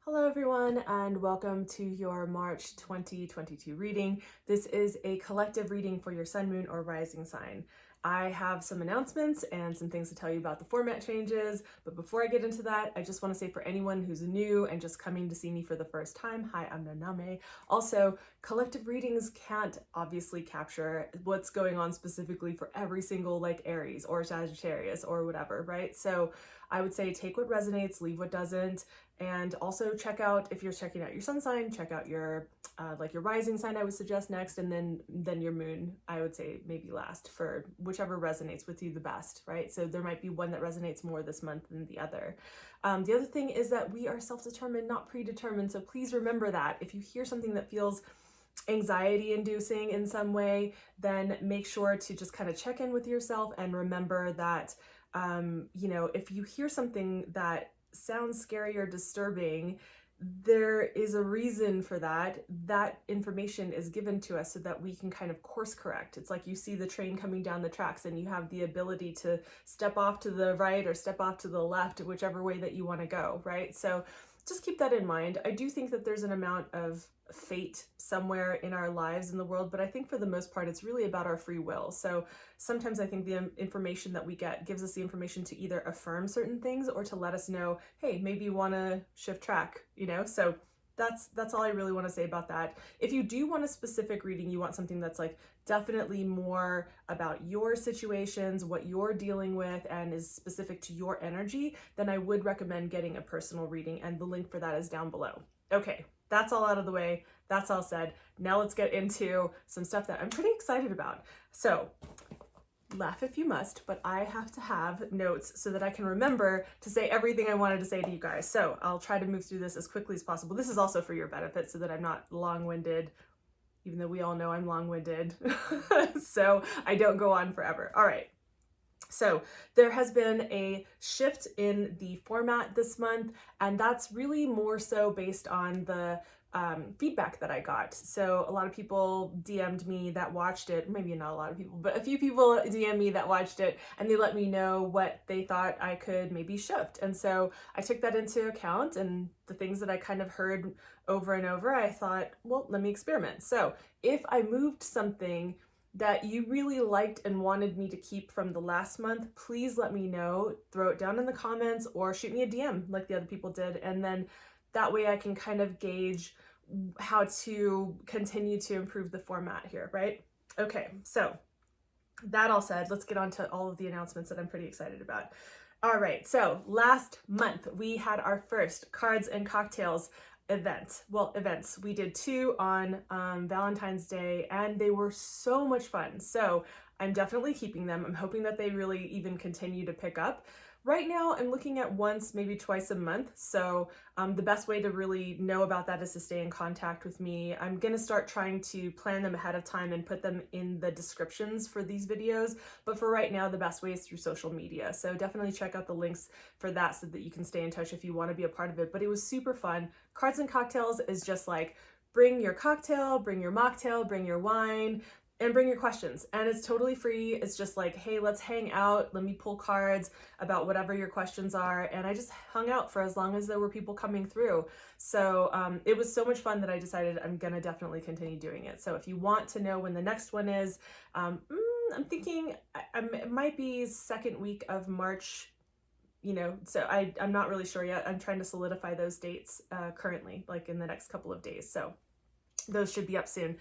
Hello everyone and welcome to your March 2022 reading. This is a collective reading for your sun, moon, or rising sign. I have some announcements and some things to tell you about the format changes, but before I get into that, I just want to say for anyone who's new and just coming to see me for the first time, hi, I'm Nonamae. Also, collective readings can't obviously capture what's going on specifically for every single Aries or Sagittarius or whatever, right? So I would say take what resonates, leave what doesn't. And also check out, if you're checking out your sun sign, check out your your rising sign I would suggest next, and then your moon I would say maybe last, for whichever resonates with you the best, right? So there might be one that resonates more this month than the other. The other thing is that we are self-determined, not predetermined, so please remember that. If you hear something that feels anxiety inducing in some way, then make sure to just kind of check in with yourself and remember that if you hear something that sounds scary or disturbing, there is a reason for that. That information is given to us so that we can kind of course correct. It's like you see the train coming down the tracks and you have the ability to step off to the right or step off to the left, whichever way that you want to go, right? So just keep that in mind. I do think that there's an amount of fate somewhere in our lives in the world, but I think for the most part it's really about our free will. So sometimes I think the information that we get gives us the information to either affirm certain things or to let us know, hey, maybe you want to shift track, so that's all I really want to say about that. If you do want a specific reading, you want something that's definitely more about your situations, what you're dealing with, and is specific to your energy, then I would recommend getting a personal reading, and the link for that is down below. Okay, that's all out of the way. That's all said. Now let's get into some stuff that I'm pretty excited about. So laugh if you must, but I have to have notes so that I can remember to say everything I wanted to say to you guys. So I'll try to move through this as quickly as possible. This is also for your benefit so that I'm not long-winded, even though we all know I'm long-winded. So I don't go on forever. All right. So there has been a shift in the format this month, and that's really more so based on the feedback that I got. So a lot of people DM'd me that watched it, maybe not a lot of people, but a few people DM'd me that watched it, and they let me know what they thought I could maybe shift. And so I took that into account, and the things that I kind of heard over and over, I thought, well, let me experiment. So if I moved something that you really liked and wanted me to keep from the last month, please let me know, throw it down in the comments or shoot me a DM like the other people did. And then that way I can kind of gauge how to continue to improve the format here, right? Okay, so that all said, let's get on to all of the announcements that I'm pretty excited about. All right, so last month we had our first Cards and Cocktails events. We did two on Valentine's Day, and they were so much fun. So I'm definitely keeping them. I'm hoping that they really even continue to pick up. Right now, I'm looking at once, maybe twice a month. So the best way to really know about that is to stay in contact with me. I'm going to start trying to plan them ahead of time and put them in the descriptions for these videos. But for right now, the best way is through social media. So definitely check out the links for that so that you can stay in touch if you want to be a part of it. But it was super fun. Cards and Cocktails is just like, bring your cocktail, bring your mocktail, bring your wine, and bring your questions. And it's totally free. It's just like, hey, let's hang out. Let me pull cards about whatever your questions are. And I just hung out for as long as there were people coming through. So it was so much fun that I decided I'm gonna definitely continue doing it. So if you want to know when the next one is, I'm thinking it might be second week of March, so I'm not really sure yet. I'm trying to solidify those dates currently, like in the next couple of days. So those should be up soon.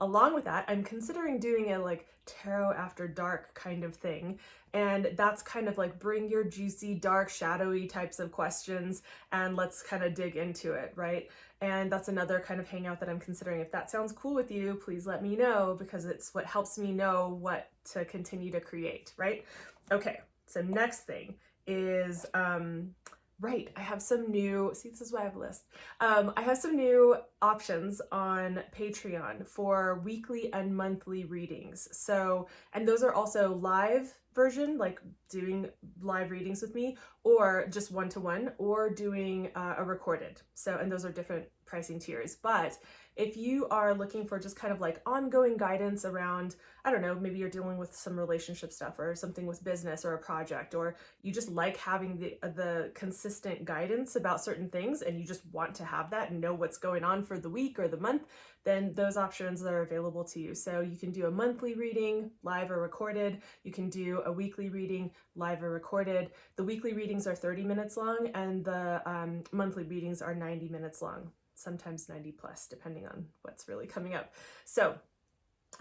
Along with that, I'm considering doing a tarot after dark kind of thing. And that's kind of like, bring your juicy, dark, shadowy types of questions and let's kind of dig into it, right? And that's another kind of hangout that I'm considering. If that sounds cool with you, please let me know, because it's what helps me know what to continue to create, right? Okay, so next thing is, right, I have some new, see, this is why I have a list. I have some new options on Patreon for weekly and monthly readings. So, and those are also live version, like doing live readings with me, or just one-to-one, or doing a recorded. So, and those are different pricing tiers. But if you are looking for just kind of like ongoing guidance around, I don't know, maybe you're dealing with some relationship stuff or something with business or a project, or you just like having the consistent guidance about certain things and you just want to have that and know what's going on for the week or the month, then those options are available to you. So you can do a monthly reading, live or recorded. You can do a weekly reading, live or recorded. The weekly readings are 30 minutes long and the monthly readings are 90 minutes long, sometimes 90 plus, depending on what's really coming up. So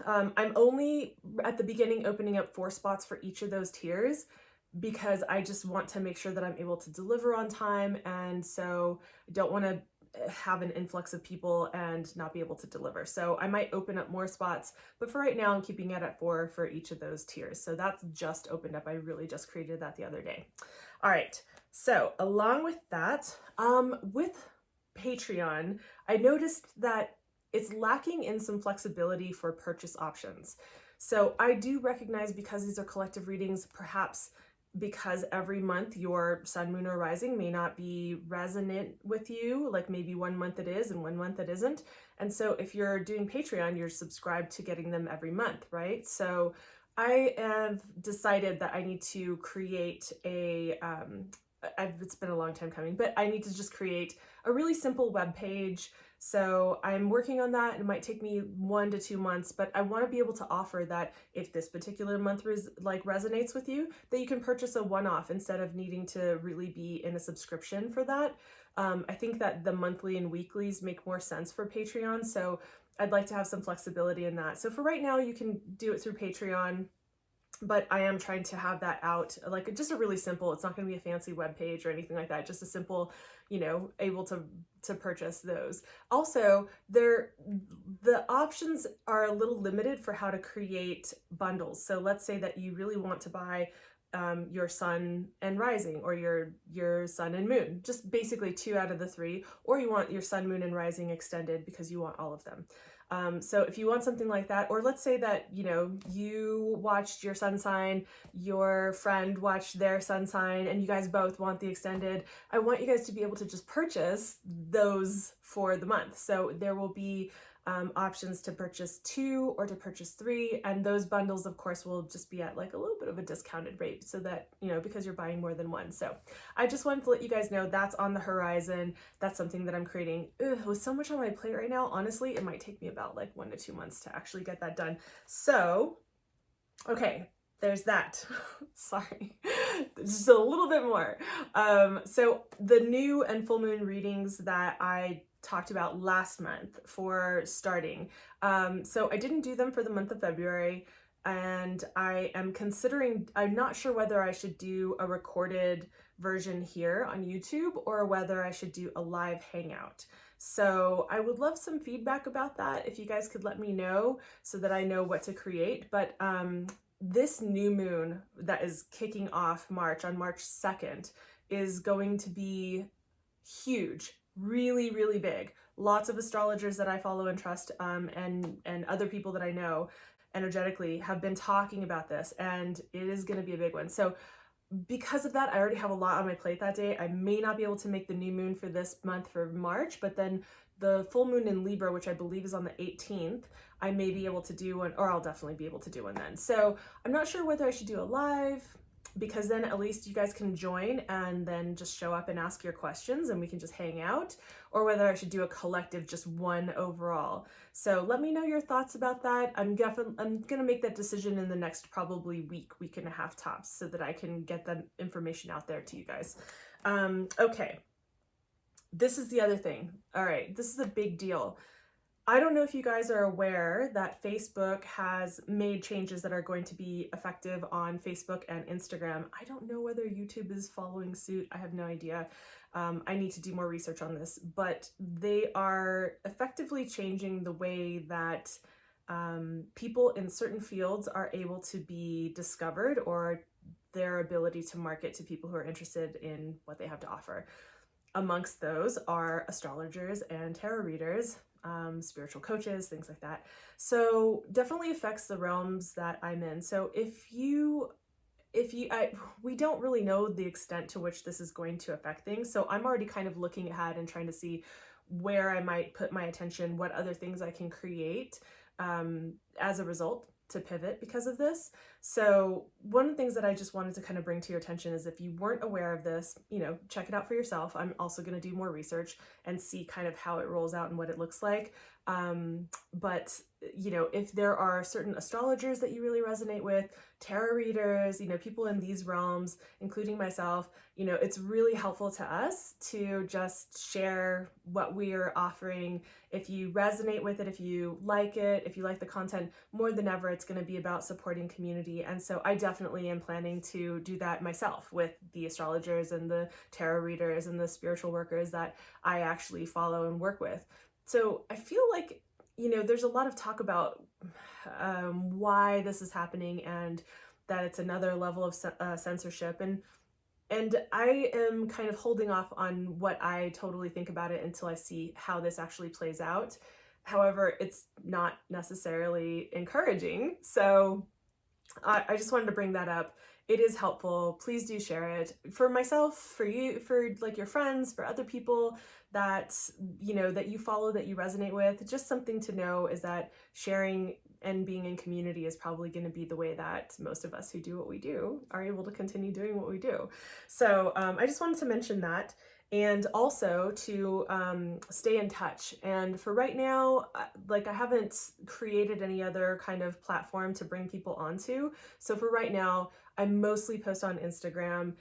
I'm only at the beginning opening up 4 spots for each of those tiers because I just want to make sure that I'm able to deliver on time. And so I don't want to have an influx of people and not be able to deliver. So I might open up more spots, but for right now, I'm keeping it at 4 for each of those tiers. So that's just opened up. I really just created that the other day. All right. So along with that, with Patreon, I noticed that it's lacking in some flexibility for purchase options. So I do recognize, because these are collective readings, perhaps because every month your sun, moon, or rising may not be resonant with you, like maybe one month it is and one month it isn't. And so if you're doing Patreon, you're subscribed to getting them every month, right? So I have decided that I need to create it's been a long time coming, but I need to just create a really simple web page. So I'm working on that. It might take me 1 to 2 months, but I want to be able to offer that if this particular month resonates with you, that you can purchase a one-off instead of needing to really be in a subscription for that. I think that the monthly and weeklies make more sense for Patreon. So I'd like to have some flexibility in that. So for right now, you can do it through Patreon, but I am trying to have that out, like just a really simple, it's not going to be a fancy web page or anything like that, just a simple, able to purchase those. Also, the options are a little limited for how to create bundles. So let's say that you really want to buy your sun and rising, or your sun and moon, just basically 2 out of the 3, or you want your sun, moon, and rising extended because you want all of them. So if you want something like that, or let's say that, you watched your sun sign, your friend watched their sun sign, and you guys both want the extended, I want you guys to be able to just purchase those for the month. So there will be options to purchase 2 or to purchase 3, and those bundles of course will just be at like a little bit of a discounted rate, so that because you're buying more than one. So I just wanted to let you guys know that's on the horizon. That's something that I'm creating. With so much on my plate right now, honestly it might take me about like 1 to 2 months to actually get that done. So okay, there's that. Sorry, just a little bit more. So the new and full moon readings that I talked about last month for starting. So I didn't do them for the month of February, and I am considering, I'm not sure whether I should do a recorded version here on YouTube or whether I should do a live hangout. So I would love some feedback about that if you guys could let me know so that I know what to create. But this new moon that is kicking off on March 2nd is going to be huge. Really, really big. Lots of astrologers that I follow and trust, and other people that I know energetically have been talking about this, and it is going to be a big one. So because of that, I already have a lot on my plate that day. I may not be able to make the new moon for this month for March, but then the full moon in Libra, which I believe is on the 18th, I may be able to do one, or I'll definitely be able to do one then. So I'm not sure whether I should do a live, because then at least you guys can join and then just show up and ask your questions and we can just hang out, or whether I should do a collective, just one overall. So let me know your thoughts about that. I'm gonna make that decision in the next probably week and a half tops, so that I can get that information out there to you guys. Okay, this is the other thing. All right, this is a big deal. I don't know if you guys are aware that Facebook has made changes that are going to be effective on Facebook and Instagram. I don't know whether YouTube is following suit. I have no idea. I need to do more research on this, but they are effectively changing the way that people in certain fields are able to be discovered, or their ability to market to people who are interested in what they have to offer. Amongst those are astrologers and tarot readers, spiritual coaches, things like that. So definitely affects the realms that I'm in. So if you we don't really know the extent to which this is going to affect things. So I'm already kind of looking ahead and trying to see where I might put my attention, what other things I can create as a result to pivot because of this. So one of the things that I just wanted to kind of bring to your attention is, if you weren't aware of this, check it out for yourself. I'm also going to do more research and see kind of how it rolls out and what it looks like. But if there are certain astrologers that you really resonate with, tarot readers, people in these realms, including myself, it's really helpful to us to just share what we are offering. If you resonate with it, if you like the content, more than ever, it's going to be about supporting community. And so I definitely am planning to do that myself with the astrologers and the tarot readers and the spiritual workers that I actually follow and work with. So I feel like, there's a lot of talk about why this is happening and that it's another level of censorship. And I am kind of holding off on what I totally think about it until I see how this actually plays out. However, it's not necessarily encouraging. So I just wanted to bring that up. It is helpful. Please do share it for myself, for you, for like your friends, for other people that, that you follow, that you resonate with. Just something to know is that sharing and being in community is probably going to be the way that most of us who do what we do are able to continue doing what we do. So I just wanted to mention that. And also to stay in touch. And for right now, I haven't created any other kind of platform to bring people onto. So for right now, I mostly post on Instagram.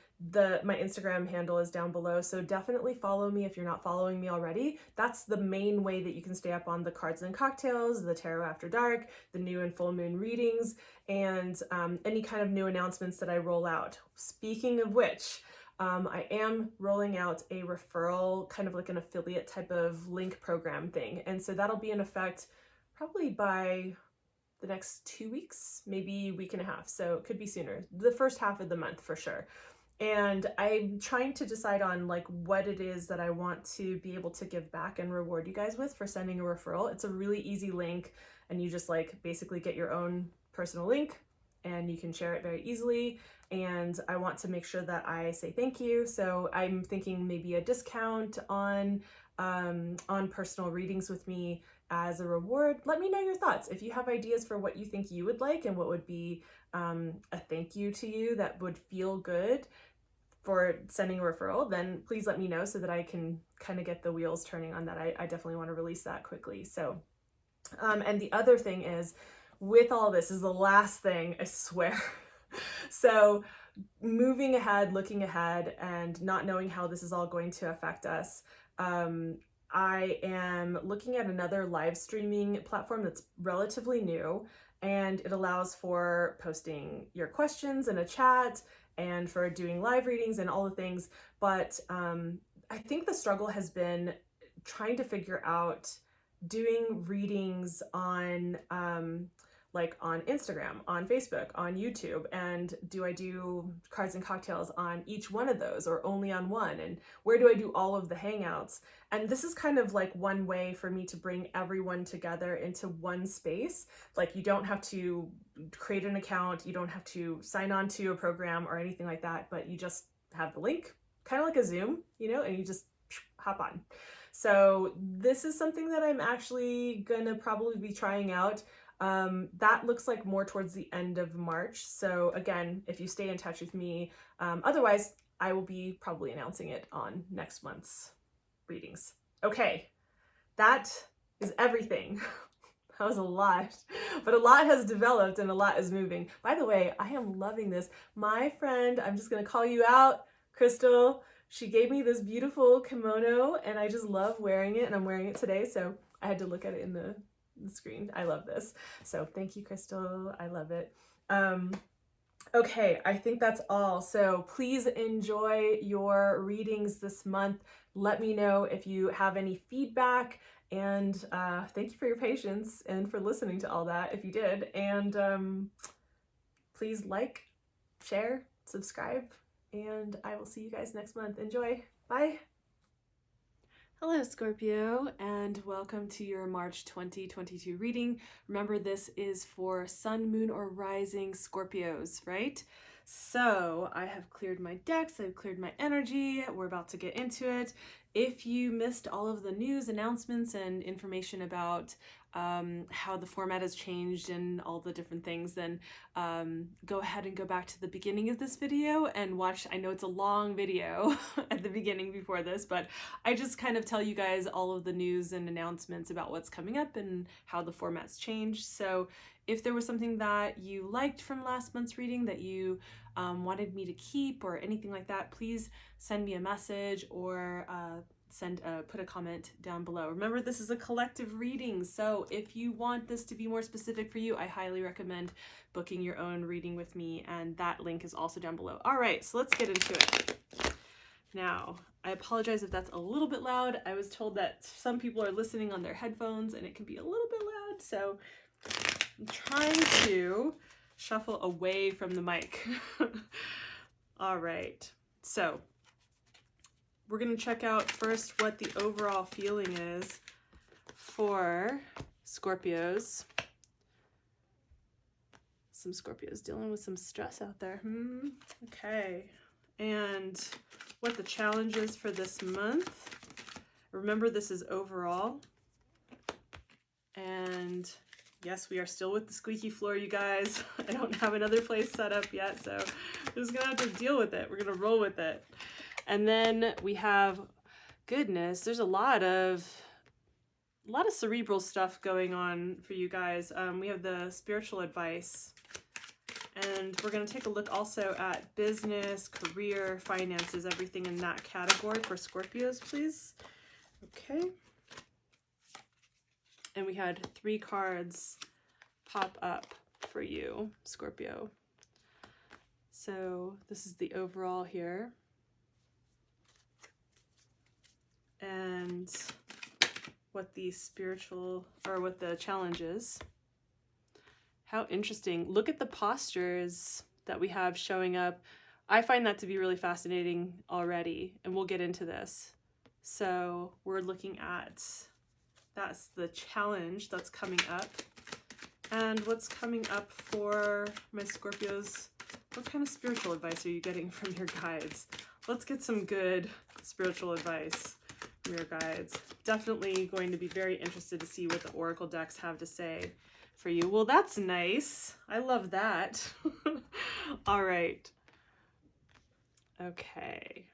My Instagram handle is down below, so definitely follow me if you're not following me already. That's the main way that you can stay up on the cards and cocktails, the tarot after dark, the new and full moon readings, and any kind of new announcements that I roll out. Speaking of which, I am rolling out a referral, kind of like an affiliate type of link program thing. And so that'll be in effect probably by the next 2 weeks, maybe week and a half. So it could be sooner, the first half of the month for sure. And I'm trying to decide on what it is that I want to be able to give back and reward you guys with for sending a referral. It's a really easy link, and you just basically get your own personal link and you can share it very easily. And I want to make sure that I say thank you. So I'm thinking maybe a discount on personal readings with me as a reward. Let me know your thoughts. If you have ideas for what you think you would like and what would be a thank you to you that would feel good for sending a referral, then please let me know so that I can kind of get the wheels turning on that. I definitely want to release that quickly. So, and the other thing is, with all this is the last thing, I swear. So moving ahead, looking ahead, and not knowing how this is all going to affect us, I am looking at another live streaming platform that's relatively new, and it allows for posting your questions in a chat and for doing live readings and all the things. But I think the struggle has been trying to figure out doing readings on on Instagram, on Facebook, on YouTube, and do I do cards and cocktails on each one of those or only on one, and where do I do all of the hangouts? And this is kind of one way for me to bring everyone together into one space. You don't have to create an account, you don't have to sign on to a program or anything like that, but you just have the link, kind of like a Zoom, and you just hop on. So this is something that I'm actually gonna probably be trying out. That looks like more towards the end of March. So again, if you stay in touch with me, otherwise I will be probably announcing it on next month's readings. Okay, that is everything. That was a lot, but a lot has developed and a lot is moving. By the way, I am loving this. My friend, I'm just gonna call you out, Crystal, she gave me this beautiful kimono and I just love wearing it, and I'm wearing it today, so I had to look at it in the screen. I love this. So thank you, Crystal. I love it. Okay, I think that's all. So please enjoy your readings this month. Let me know if you have any feedback, and thank you for your patience and for listening to all that if you did. And please share, subscribe, and I will see you guys next month. Enjoy. Bye. Hello, Scorpio, and welcome to your March 2022 reading. Remember, this is for Sun, Moon, or Rising Scorpios, right? So I have cleared my decks, I've cleared my energy, we're about to get into it. If you missed all of the news, announcements, and information about how the format has changed and all the different things, then go ahead and go back to the beginning of this video and watch. I know it's a long video at the beginning before this, but I just kind of tell you guys all of the news and announcements about what's coming up and how the format's changed. So if there was something that you liked from last month's reading that you wanted me to keep or anything like that, please send me a message or put a comment down below. Remember, this is a collective reading, so if you want this to be more specific for you, I highly recommend booking your own reading with me, and that link is also down below. All right, so let's get into it. Now, I apologize if that's a little bit loud. I was told that some people are listening on their headphones and it can be a little bit loud, so I'm trying to shuffle away from the mic. All right, so we're going to check out first what the overall feeling is for Scorpios. Some Scorpios dealing with some stress out there. Okay, and what the challenge is for this month. Remember, this is overall. And yes, we are still with the squeaky floor, you guys. I don't have another place set up yet, so I'm just gonna have to deal with it. We're gonna roll with it. And then we have, goodness, there's a lot of cerebral stuff going on for you guys. We have the spiritual advice, and we're gonna take a look also at business, career, finances, everything in that category for Scorpios, please. Okay. And we had 3 cards pop up for you, Scorpio. So this is the overall here. And what the spiritual, or what the challenge is. How interesting. Look at the postures that we have showing up. I find that to be really fascinating already, and we'll get into this. So we're looking at, that's the challenge that's coming up. And what's coming up for my Scorpios? What kind of spiritual advice are you getting from your guides? Let's get some good spiritual advice from your guides. Definitely going to be very interested to see what the Oracle decks have to say for you. Well, that's nice. I love that. All right. Okay.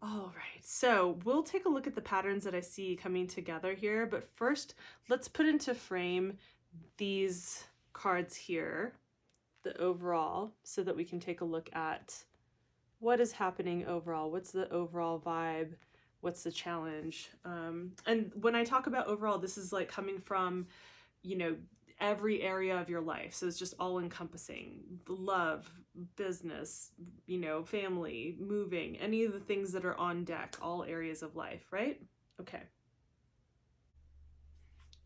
All right, so we'll take a look at the patterns that I see coming together here, but first let's put into frame these cards here, the overall, so that we can take a look at what is happening overall. What's the overall vibe? What's the challenge? And when I talk about overall, this is like coming from, you know, every area of your life. So it's just all encompassing love, business, you know, family, moving, any of the things that are on deck, all areas of life, right? Okay.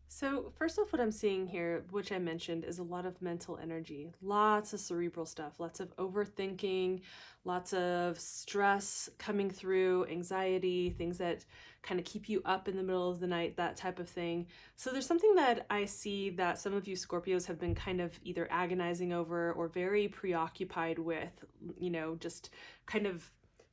So first off, what I'm seeing here, which I mentioned, is a lot of mental energy, lots of cerebral stuff, lots of overthinking, lots of stress coming through, anxiety, things that kind of keep you up in the middle of the night, that type of thing. So there's something that I see that some of you Scorpios have been kind of either agonizing over or very preoccupied with, you know, just kind of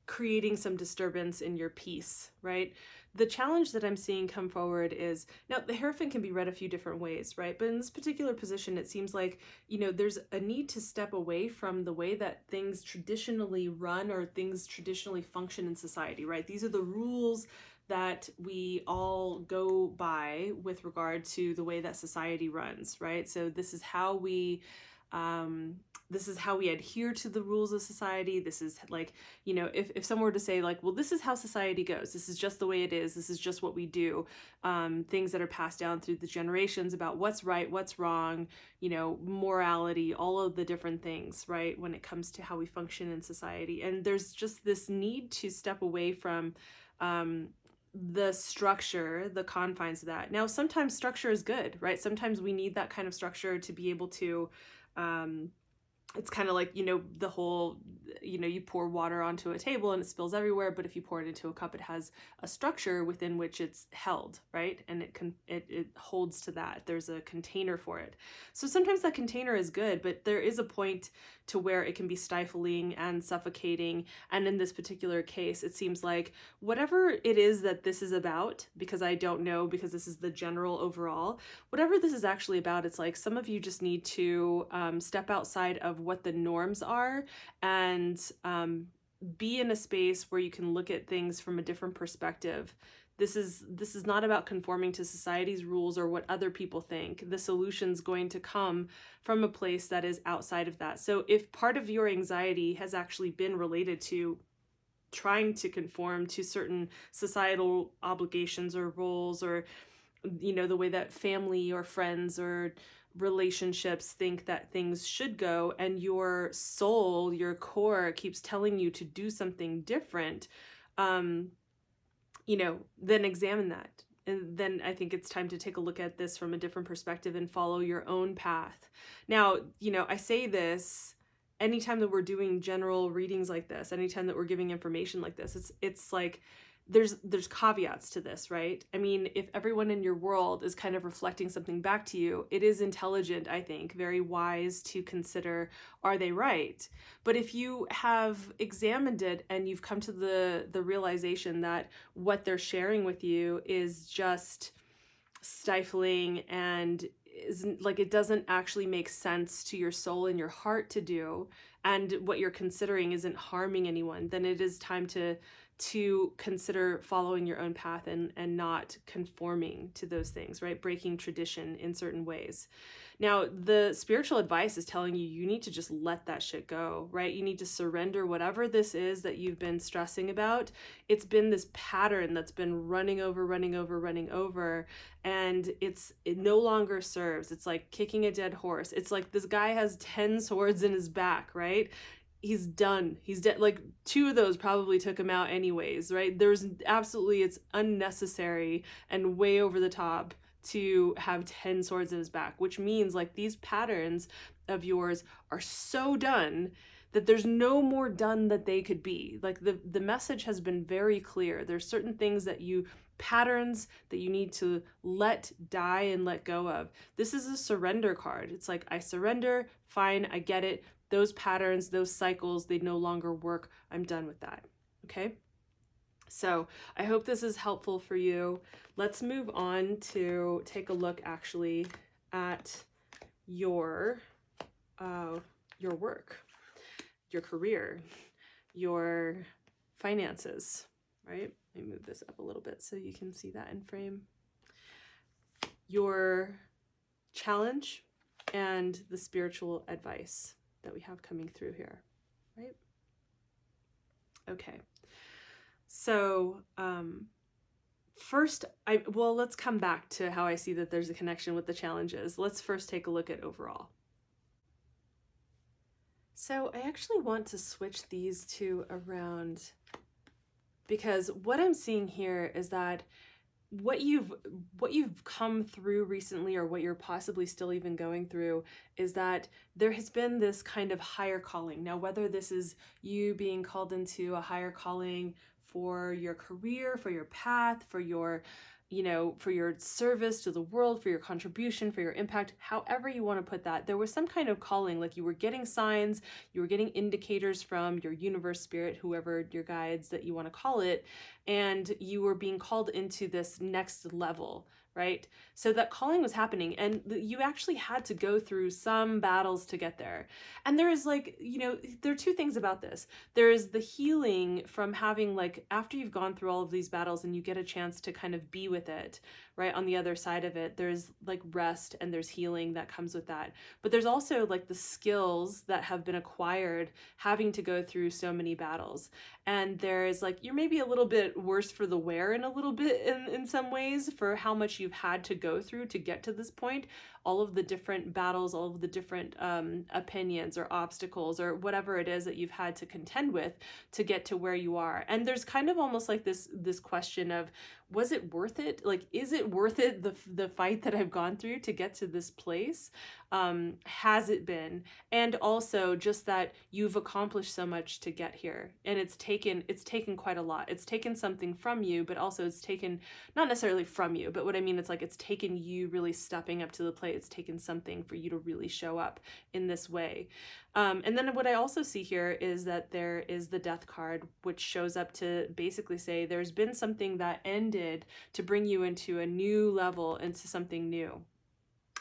creating some disturbance in your peace, right? The challenge that I'm seeing come forward is, now the Hierophant can be read a few different ways, right? But in this particular position, it seems like, you know, there's a need to step away from the way that things traditionally run or things traditionally function in society, right? These are the rules that we all go by with regard to the way that society runs, right? So this is how we adhere to the rules of society. This is like, you know, if someone were to say like, well, this is how society goes, this is just the way it is, this is just what we do, things that are passed down through the generations about what's right, what's wrong, you know, morality, all of the different things, right, when it comes to how we function in society. And there's just this need to step away from the structure, the confines of that. Now, sometimes structure is good, right? Sometimes we need that kind of structure to be able to, it's kind of like, you know, the whole you know, you pour water onto a table and it spills everywhere, but if you pour it into a cup, it has a structure within which it's held, right? And it holds to that. There's a container for it. So sometimes that container is good, but there is a point to where it can be stifling and suffocating. And in this particular case, it seems like whatever it is that this is about, because I don't know, because this is the general overall, whatever this is actually about, it's like some of you just need to step outside of what the norms are and be in a space where you can look at things from a different perspective. This is not about conforming to society's rules or what other people think. The solution's going to come from a place that is outside of that. So if part of your anxiety has actually been related to trying to conform to certain societal obligations or roles, or, you know, the way that family or friends or relationships think that things should go, and your soul, your core keeps telling you to do something different, you know, then examine that. And then I think it's time to take a look at this from a different perspective and follow your own path. Now, you know, I say this anytime that we're doing general readings like this, anytime that we're giving information like this, it's like there's caveats to this, right? I mean, if everyone in your world is kind of reflecting something back to you, it is intelligent, I think, very wise to consider, are they right? But if you have examined it and you've come to the realization that what they're sharing with you is just stifling and isn't, like, it doesn't actually make sense to your soul and your heart to do, and what you're considering isn't harming anyone, then it is time to consider following your own path and not conforming to those things, right? Breaking tradition in certain ways. Now, the spiritual advice is telling you, you need to just let that shit go, right? You need to surrender whatever this is that you've been stressing about. It's been this pattern that's been running over, and it no longer serves. It's like kicking a dead horse. It's like this guy has 10 swords in his back, right? He's done. He's dead. Like 2 of those probably took him out anyways, right? It's unnecessary and way over the top to have 10 swords in his back, which means like these patterns of yours are so done that there's no more done that they could be. Like the message has been very clear. There's certain things patterns that you need to let die and let go of. This is a surrender card. It's like, I surrender, fine, I get it. Those patterns, those cycles, they no longer work. I'm done with that. Okay? So I hope this is helpful for you. Let's move on to take a look actually at your work, your career, your finances, right? Let me move this up a little bit so you can see that in frame. Your challenge and the spiritual advice that we have coming through here, right? Okay. So, first, let's come back to how I see that there's a connection with the challenges. Let's first take a look at overall. So I actually want to switch these 2 around, because what I'm seeing here is that what you've come through recently, or what you're possibly still even going through, is that there has been this kind of higher calling. Now, whether this is you being called into a higher calling for your career, for your path, for your, for your service to the world, for your contribution, for your impact, however you want to put that, there was some kind of calling, like you were getting signs, you were getting indicators from your universe, spirit, whoever your guides that you want to call it, and you were being called into this next level, right? So that calling was happening, and you actually had to go through some battles to get there. And there is there are 2 things about this. There is the healing from having, after you've gone through all of these battles and you get a chance to kind of be with it, right? On the other side of it, there's rest and there's healing that comes with that. But there's also the skills that have been acquired having to go through so many battles. And there's you're maybe a little bit worse for the wear in a little bit in some ways for how much you've had to go through to get to this point. All of the different battles, all of the different opinions or obstacles or whatever it is that you've had to contend with to get to where you are. And there's kind of almost this question of, was it worth it? Is it worth it, the fight that I've gone through to get to this place? has it been? And also just that you've accomplished so much to get here, and it's taken quite a lot. It's taken something from you, but also it's taken, not necessarily from you, but what I mean, it's like it's taken you really stepping up to the plate. It's taken something for you to really show up in this way. And then what I also see here is that there is the Death card, which shows up to basically say there's been something that ended to bring you into a new level, into something new.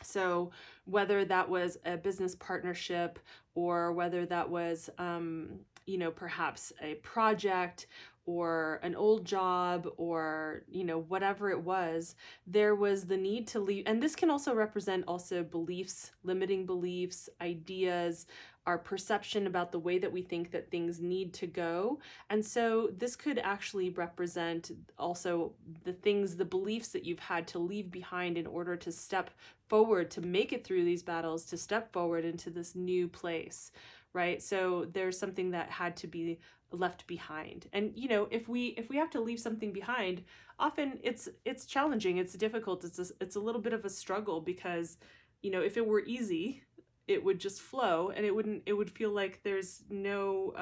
So whether that was a business partnership, or whether that was, you know, perhaps a project or an old job, or, you know, whatever it was, there was the need to leave. And this can also represent also beliefs, limiting beliefs, ideas, our perception about the way that we think that things need to go. And so this could actually represent also the things, the beliefs that you've had to leave behind in order to step forward, to make it through these battles, to step forward into this new place, right? So there's something that had to be left behind. And, you know, if we have to leave something behind, often it's challenging, it's difficult, it's a little bit of a struggle, because, you know, if it were easy, it would just flow, and it would feel like there's no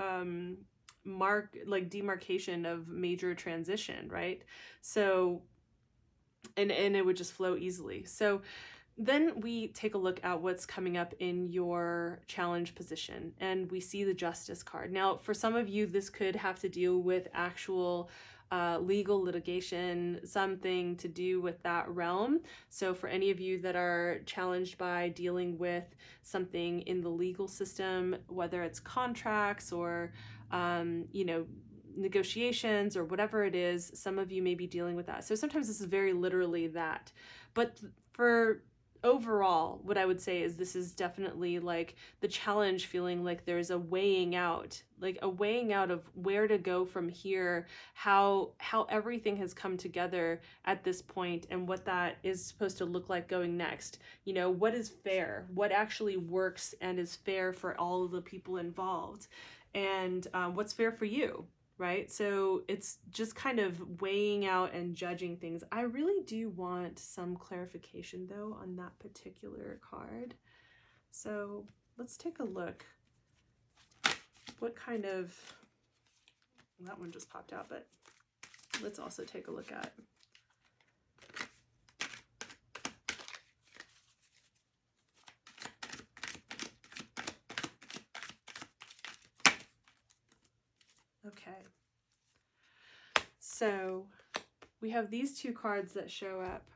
demarcation of major transition, right? So and it would just flow easily. So then we take a look at what's coming up in your challenge position, and we see the Justice card. Now, for some of you, this could have to do with actual legal litigation, something to do with that realm. So for any of you that are challenged by dealing with something in the legal system, whether it's contracts or, you know, negotiations or whatever it is, some of you may be dealing with that. So sometimes this is very literally that. But for overall, what I would say is this is definitely like the challenge, feeling like there's a weighing out, like a weighing out of where to go from here, how everything has come together at this point, and what that is supposed to look like going next. You know, what is fair, what actually works and is fair for all of the people involved, and what's fair for you, right? So it's just kind of weighing out and judging things. I really do want some clarification though on that particular card. So let's take a look. What kind of, that one just popped out, but let's also take a look at. Okay, so we have these two cards that show up,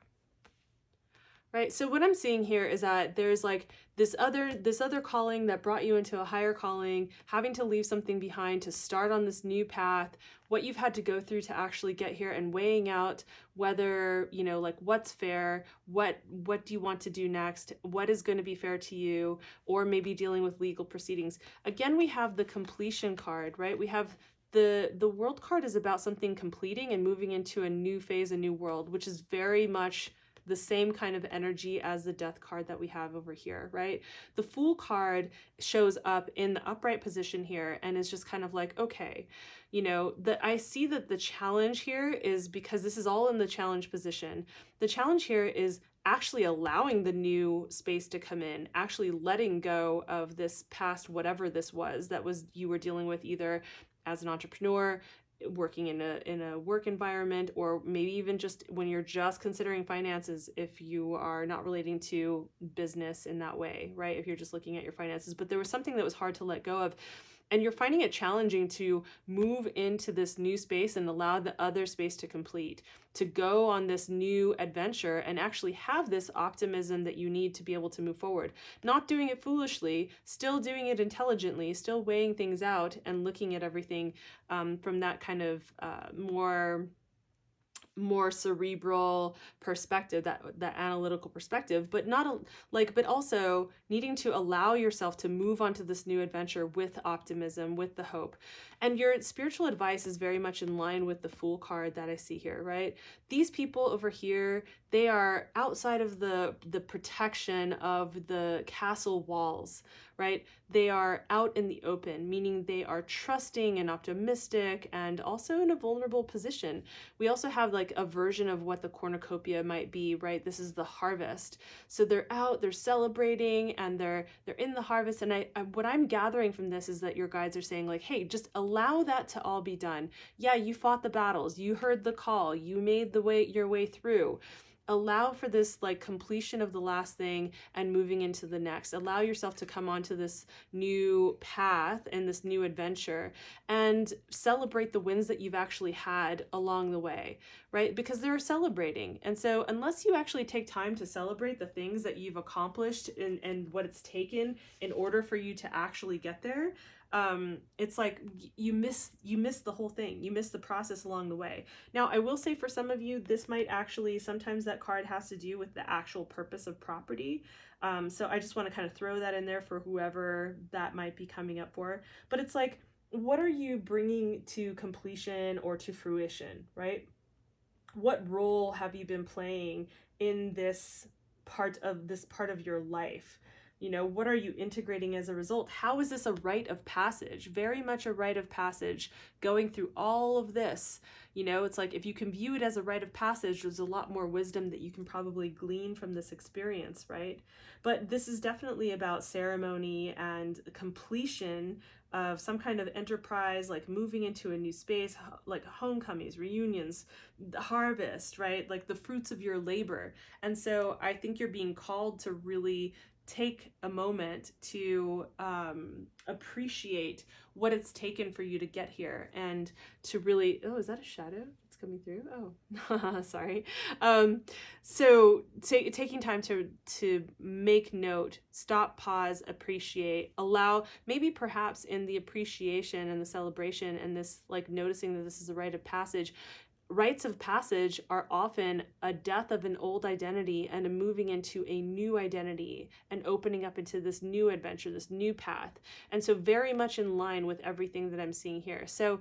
right? So what I'm seeing here is that there's like this other calling that brought you into a higher calling, having to leave something behind to start on this new path, what you've had to go through to actually get here, and weighing out whether, you know, like what's fair, what do you want to do next, what is going to be fair to you, or maybe dealing with legal proceedings. Again, we have the completion card, right? We have the World card is about something completing and moving into a new phase, a new world, which is very much the same kind of energy as the Death card that we have over here, right? The Fool card shows up in the upright position here, and is just kind of like, okay, you know, I see that the challenge here is, because this is all in the challenge position, the challenge here is actually allowing the new space to come in, actually letting go of this past, whatever this was that was you were dealing with, either as an entrepreneur, working in a work environment, or maybe even just when you're just considering finances, if you are not relating to business in that way, right? If you're just looking at your finances, but there was something that was hard to let go of, and you're finding it challenging to move into this new space and allow the other space to complete, to go on this new adventure and actually have this optimism that you need to be able to move forward. Not doing it foolishly, still doing it intelligently, still weighing things out and looking at everything from that kind of more cerebral perspective, that analytical perspective, but but also needing to allow yourself to move on to this new adventure with optimism, with the hope. And your spiritual advice is very much in line with the Fool card that I see here, right? These people over here, they are outside of the protection of the castle walls, right? They are out in the open, meaning they are trusting and optimistic and also in a vulnerable position. We also have like a version of what the cornucopia might be, right? This is the harvest. So they're out, they're celebrating, and they're in the harvest. And what I'm gathering from this is that your guides are saying like, hey, just allow that to all be done. Yeah, you fought the battles, you heard the call, you made your way through. Allow for this like completion of the last thing and moving into the next. Allow yourself to come onto this new path and this new adventure, and celebrate the wins that you've actually had along the way, right? Because they're celebrating. And so unless you actually take time to celebrate the things that you've accomplished and what it's taken in order for you to actually get there, it's like you miss the whole thing. You miss the process along the way. Now, I will say for some of you, this might actually, sometimes that card has to do with the actual purpose of property. So I just want to kind of throw that in there for whoever that might be coming up for. But it's like, what are you bringing to completion or to fruition, right? What role have you been playing in this part of your life? You know, what are you integrating as a result? How is this a rite of passage? Very much a rite of passage, going through all of this. You know, it's like if you can view it as a rite of passage, there's a lot more wisdom that you can probably glean from this experience, right? But this is definitely about ceremony and completion of some kind of enterprise, like moving into a new space, like homecomings, reunions, the harvest, right? Like the fruits of your labor. And so I think you're being called to really take a moment to appreciate what it's taken for you to get here, and to really, oh, is that a shadow that's coming through? Oh, sorry. So taking time to make note, stop, pause, appreciate, allow, maybe perhaps in the appreciation and the celebration and this like noticing that this is a rite of passage. Rites of passage are often a death of an old identity and a moving into a new identity and opening up into this new adventure, this new path. And so very much in line with everything that I'm seeing here. So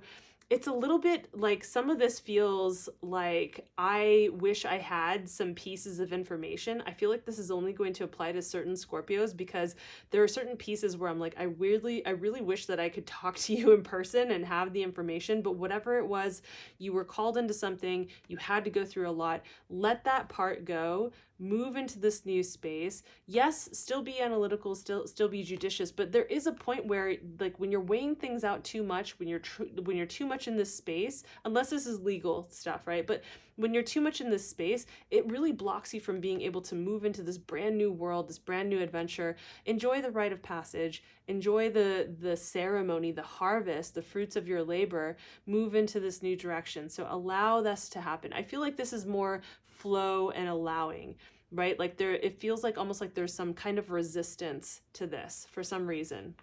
it's a little bit like some of this feels like I wish I had some pieces of information. I feel like this is only going to apply to certain Scorpios because there are certain pieces where I'm like, I really wish that I could talk to you in person and have the information, but whatever it was, you were called into something, you had to go through a lot. Let that part go. Move into this new space. Yes, still be analytical, still be judicious, but there is a point where like when you're weighing things out too much, when you're too much in this space, unless this is legal stuff, right? But when you're too much in this space, it really blocks you from being able to move into this brand new world, this brand new adventure. Enjoy the rite of passage, enjoy the ceremony, the harvest, the fruits of your labor, move into this new direction. So allow this to happen. I feel like this is more flow and allowing, right? Like it feels like almost like there's some kind of resistance to this for some reason.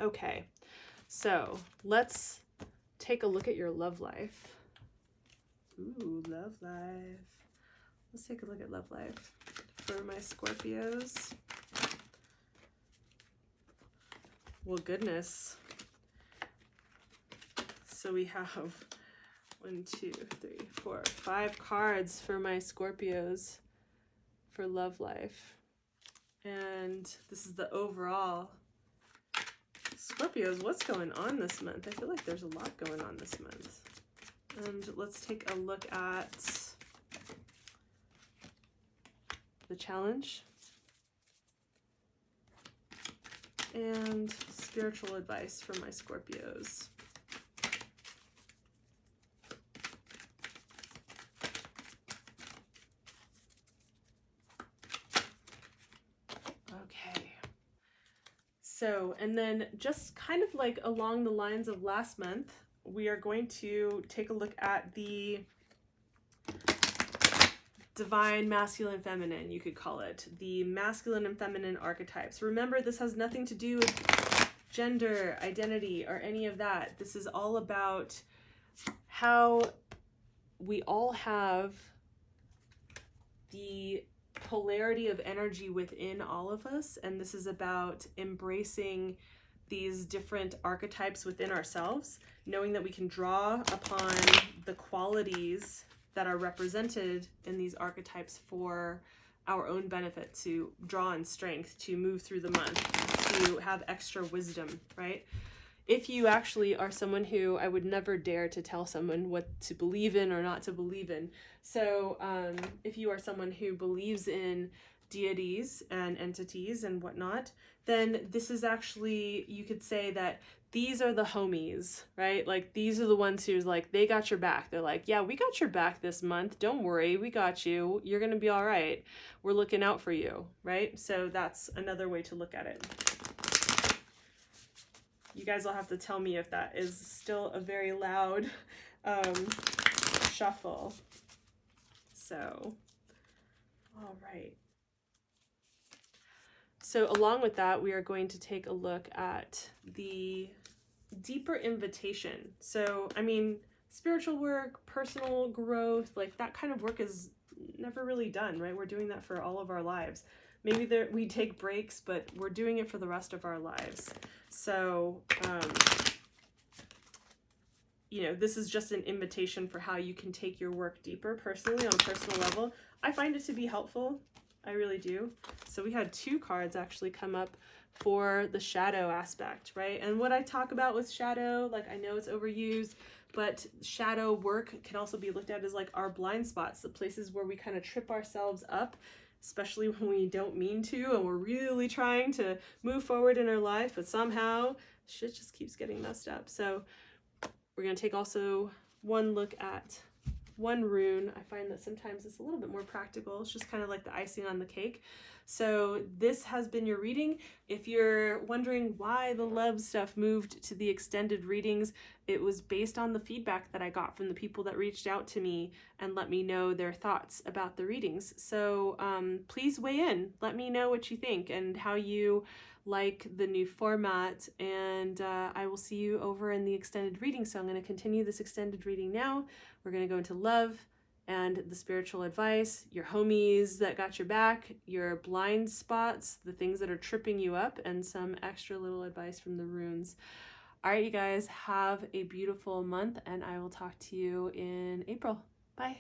Okay, so let's take a look at your love life. Ooh, love life. Let's take a look at love life for my Scorpios. Well, goodness. So we have 1, 2, 3, 4, 5 cards for my Scorpios for love life. And this is the overall. Scorpios, what's going on this month? I feel like there's a lot going on this month. And let's take a look at the challenge and spiritual advice for my Scorpios. So, and then just kind of like along the lines of last month, we are going to take a look at the divine masculine feminine, you could call it, the masculine and feminine archetypes. Remember, this has nothing to do with gender, identity, or any of that. This is all about how we all have the polarity of energy within all of us, and this is about embracing these different archetypes within ourselves, knowing that we can draw upon the qualities that are represented in these archetypes for our own benefit, to draw in strength, to move through the month, to have extra wisdom, right? If you actually are someone who I would never dare to tell someone what to believe in or not to believe in. So if you are someone who believes in deities and entities and whatnot, then this is actually, you could say that these are the homies, right? Like these are the ones who's like, they got your back. They're like, yeah, we got your back this month. Don't worry, we got you. You're going to be all right. We're looking out for you, right? So that's another way to look at it. You guys will have to tell me if that is still a very loud shuffle. So, all right. So along with that, we are going to take a look at the deeper invitation. So, I mean, spiritual work, personal growth, like that kind of work is never really done, right? We're doing that for all of our lives. Maybe we take breaks, but we're doing it for the rest of our lives. So, you know, this is just an invitation for how you can take your work deeper personally on a personal level. I find it to be helpful. I really do. So we had 2 cards actually come up for the shadow aspect, right? And what I talk about with shadow, like I know it's overused, but shadow work can also be looked at as like our blind spots, the places where we kind of trip ourselves up, especially when we don't mean to and we're really trying to move forward in our life, but somehow shit just keeps getting messed up. So we're going to take also one look at one rune. I find that sometimes it's a little bit more practical. It's just kind of like the icing on the cake. So this has been your reading. If you're wondering why the love stuff moved to the extended readings, it was based on the feedback that I got from the people that reached out to me and let me know their thoughts about the readings. So please weigh in. Let me know what you think and how you like the new format, and I will see you over in the extended reading. So I'm going to continue this extended reading now. We're going to go into love and the spiritual advice, your homies that got your back, your blind spots, the things that are tripping you up, and some extra little advice from the runes. All right, you guys, have a beautiful month, and I will talk to you in April. Bye.